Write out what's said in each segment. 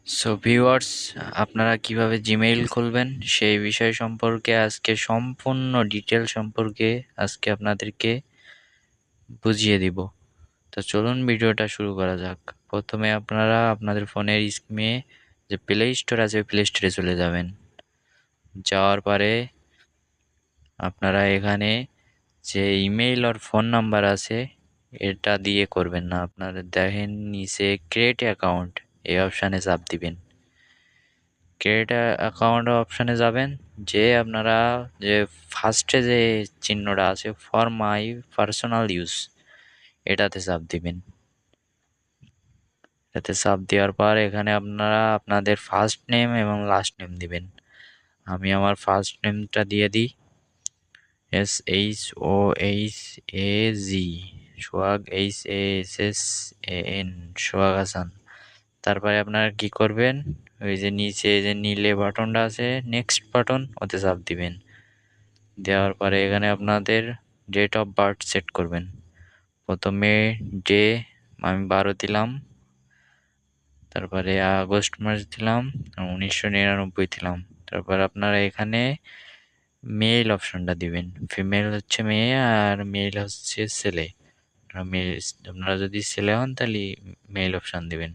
So viewers, আপনারা কিভাবে Gmail খুলবেন সেই বিষয় সম্পর্কে আজকে সম্পূর্ণ ডিটেল সম্পর্কে আজকে আপনাদেরকে বুঝিয়ে দিব। তো চলুন ভিডিওটা শুরু করা যাক। প্রথমে আপনারা আপনাদের ফোনের স্ক্রিনে যে প্লে স্টোর আছে প্লে স্টোরে চলে যাবেন। যাওয়ার পরে আপনারা এখানে যে ইমেইল আর ফোন নাম্বার আছে এটা দিয়ে করবেন না, আপনারা দেখেন নিচে ক্রিয়েট অ্যাকাউন্ট এই অপশানে চাপ দিবেন। ক্রিয়েট অ্যাকাউন্ট অপশানে যাবেন, যে আপনারা যে ফার্স্টে যে চিহ্নটা আছে ফর মাই পার্সোনাল ইউজ এটাতে চাপ দিবেন। এটাতে চাপ দেওয়ার পর এখানে আপনারা আপনাদের ফার্স্ট নেম এবং লাস্ট নেম দিবেন। আমি আমার ফার্স্ট নেমটা দিয়ে দিই SHOHAG সোহাগ, HASSAN সোহাগ হাসান। তারপরে আপনারা কি করবেন, ওই যে নিচে যে নীলে বাটনটা আছে নেক্সট বাটন ওতে চাপ দিবেন। দেওয়ার পরে এখানে আপনাদের ডেট অফ বার্থ সেট করবেন। প্রথমে ডে আমি 12 দিলাম, তারপরে আগস্ট মাস দিলাম, 1999 দিলাম। তারপর আপনারা এখানে মেল অপশনটা দিবেন। ফিমেল হচ্ছে মেয়ে আর মেল হচ্ছে ছেলে। আপনারা যদি ছেলে হন তাহলে মেল অপশন দিবেন।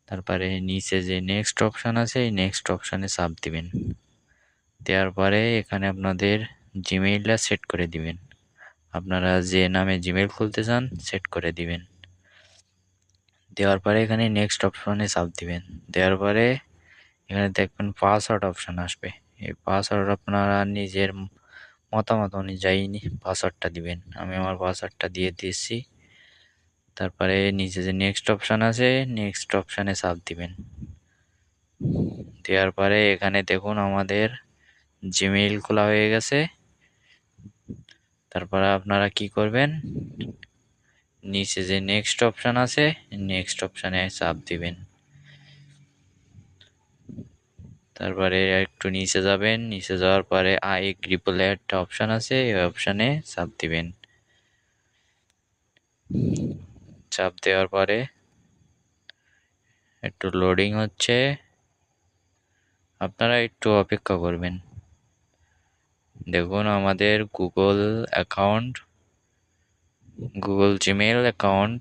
তারপরে নিচে যে নেক্সট অপশান আছে এই নেক্সট অপশানে চাপ দিবেন। দেওয়ার পরে এখানে আপনাদের জিমেইলটা সেট করে দিবেন। আপনারা যে নামে জিমেইল খুলতে চান সেট করে দিবেন। দেওয়ার পরে এখানে নেক্সট অপশানে চাপ দিবেন। দেওয়ার পরে এখানে দেখবেন পাসওয়ার্ড অপশান আসবে। এই পাসওয়ার্ড আপনারা নিজের মতামত অনুযায়ী পাসওয়ার্ডটা দিবেন। আমি আমার পাসওয়ার্ডটা দিয়ে দিয়েছি। তারপরে নিচে যে নেক্সট অপশান আছে নেক্সট অপশানে চাপ দিবেন। দেওয়ার পরে এখানে দেখুন আমাদের জিমেইল খোলা হয়ে গেছে। তারপরে আপনারা কি করবেন, নিচে যে নেক্সট অপশান আছে নেক্সট অপশানে চাপ দিবেন। তারপরে একটু নিচে যাবেন, নিচে যাওয়ার পরে আই এগ্রি বলে একটা অপশান আছে এই অপশানে চাপ দিবেন। চাপ দেওয়ার পরে একটু লোডিং হচ্ছে, আপনারা একটু অপেক্ষা করবেন। দেখুন আমাদের গুগল জিমেইল অ্যাকাউন্ট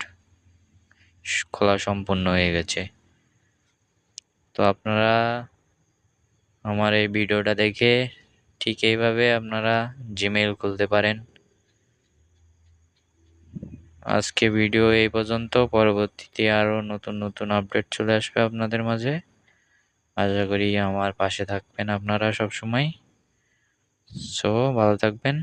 খোলা সম্পূর্ণ হয়ে গেছে। তো আপনারা আমার এই ভিডিওটা দেখে ঠিক এইভাবে আপনারা জিমেইল খুলতে পারেন। আজকে ভিডিও এই পর্যন্ত, পরবর্তীতে আরও নতুন নতুন আপডেট চলে আসবে আপনাদের মাঝে। আশা করি আমার পাশে থাকবেন আপনারা সব সময়। সো ভালো থাকবেন।